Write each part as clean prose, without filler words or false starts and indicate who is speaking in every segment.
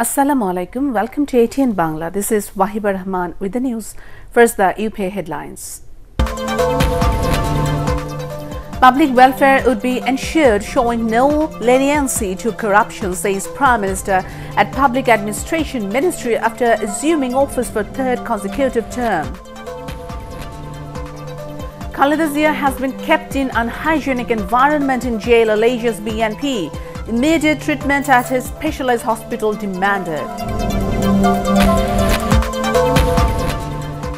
Speaker 1: Assalamu alaikum. Welcome to ATN Bangla. This is Wahahiba Rahman with the news. First, the UP headlines. Public welfare would be ensured, showing no leniency to corruption, says Prime Minister at Public Administration Ministry after assuming office for third consecutive term. Khaleda Zia has been kept in unhygienic environment in jail, alleges BNP. Immediate treatment at his specialized hospital demanded.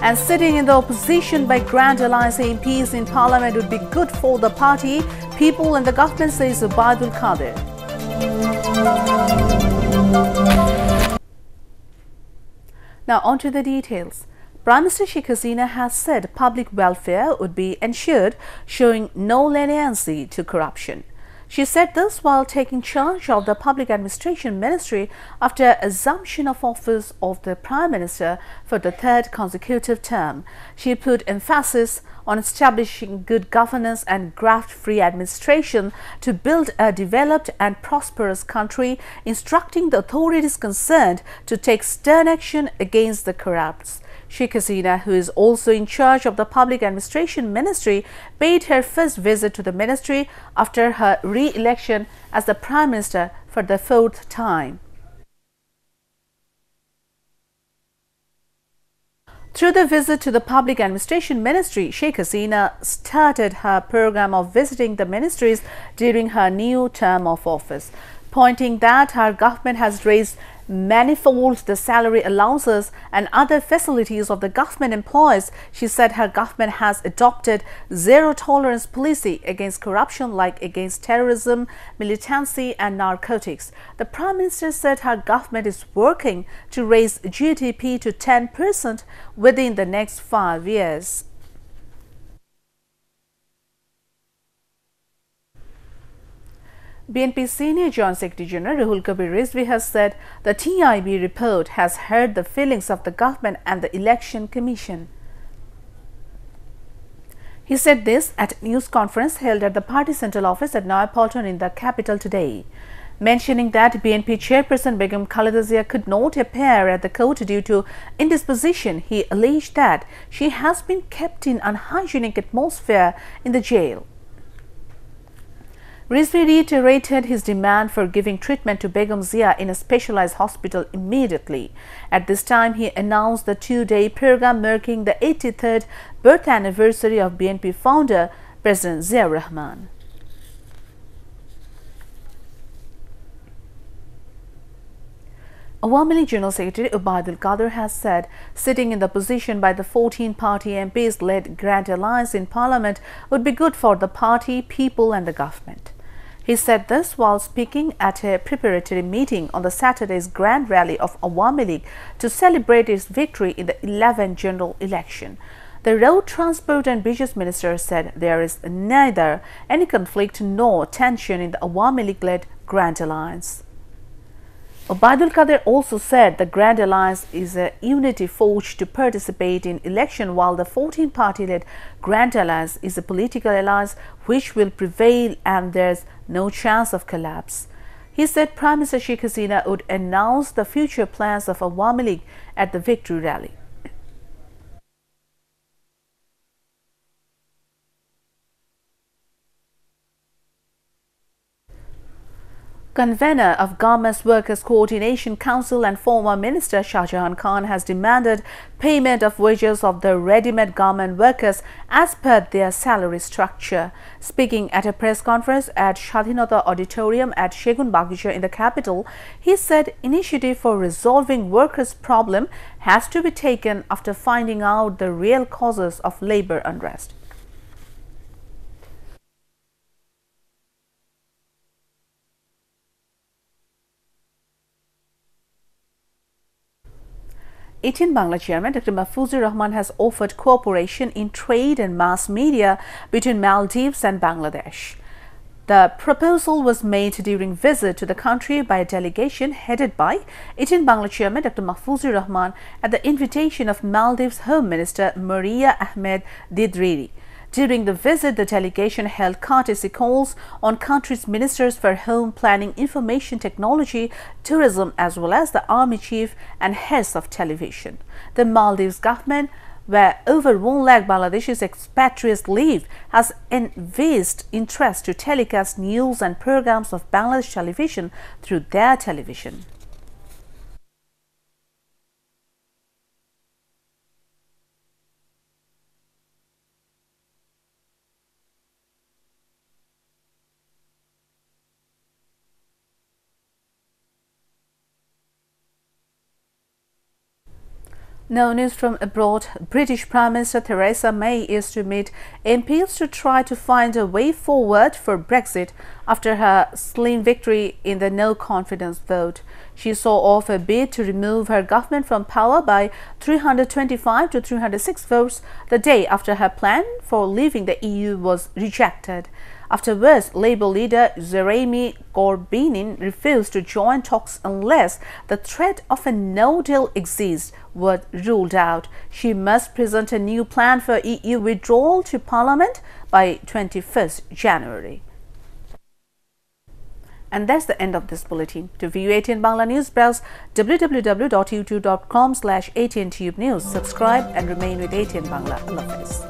Speaker 1: And sitting in the opposition by Grand Alliance MPs in Parliament would be good for the party, people and the government, says Ubaidul Qadir. Now on to the details. Prime Minister Sheikh Hasina has said public welfare would be ensured, showing no leniency to corruption. She said this while taking charge of the Public Administration Ministry after assumption of office of the Prime Minister for the third consecutive term. She put emphasis on establishing good governance and graft-free administration to build a developed and prosperous country, instructing the authorities concerned to take stern action against the corrupts. Sheikh Hasina, who is also in charge of the Public Administration Ministry, paid her first visit to the ministry after her re-election as the Prime Minister for the fourth time. Through the visit to the Public Administration Ministry, Sheikh Hasina started her program of visiting the ministries during her new term of office, pointing that her government has raised manifold the salary allowances and other facilities of the government employees. She said her government has adopted zero-tolerance policy against corruption, like against terrorism, militancy and narcotics. The Prime Minister said her government is working to raise GDP to 10% within the next 5 years. BNP Senior Joint Secretary General Rahul Kabir Rizvi has said the TIB report has hurt the feelings of the government and the Election Commission. He said this at a news conference held at the party central office at Noyapolton in the capital today. Mentioning that BNP chairperson Begum Khaleda Zia could not appear at the court due to indisposition, he alleged that she has been kept in unhygienic atmosphere in the jail. Rizvi reiterated his demand for giving treatment to Begum Zia in a specialized hospital immediately. At this time, he announced the two-day program marking the 83rd birth anniversary of BNP founder President Zia Rahman. Awami League General Secretary Ubaidul Qadir has said sitting in the position by the 14-party MPs-led Grand Alliance in Parliament would be good for the party, people and the government. He said this while speaking at a preparatory meeting on the Saturday's Grand Rally of Awami League to celebrate its victory in the 11th general election. The Road Transport and Bridges Minister said there is neither any conflict nor tension in the Awami League-led Grand Alliance. Ubaidul Qadir also said the Grand Alliance is a unity forged to participate in election, while the 14-party-led Grand Alliance is a political alliance which will prevail and there's no chance of collapse. He said Prime Minister Sheikh Hasina would announce the future plans of Awami League at the victory rally. Convener of Garments Workers Coordination Council and former Minister Shahjahan Khan has demanded payment of wages of the ready-made garment workers as per their salary structure. Speaking at a press conference at Shadhinata Auditorium at Shegun Bagisha in the capital, he said initiative for resolving workers' problem has to be taken after finding out the real causes of labor unrest. ATN Bangla Chairman Dr. Rahman has offered cooperation in trade and mass media between Maldives and Bangladesh. The proposal was made during visit to the country by a delegation headed by ATN Bangla Chairman Dr. Rahman at the invitation of Maldives Home Minister Maria Ahmed Didriri. During the visit, the delegation held courtesy calls on country's ministers for home planning, information technology, tourism, as well as the army chief and heads of television. The Maldives government, where over 1 lakh Bangladeshis expatriates live, has envisaged interest to telecast news and programs of Bangladesh television through their television. Now, news from abroad. British Prime Minister Theresa May is to meet MPs to try to find a way forward for Brexit after her slim victory in the no-confidence vote. She saw off a bid to remove her government from power by 325 to 306 votes the day after her plan for leaving the EU was rejected. Afterwards, Labour leader Jeremy Corbyn refused to join talks unless the threat of a no-deal exists was ruled out. She must present a new plan for EU withdrawal to Parliament by 21st January. And that's the end of this bulletin. To view ATN Bangla News, browse www.youtube.com/ATNTube News. Subscribe and remain with ATN Bangla. Allah Hafiz.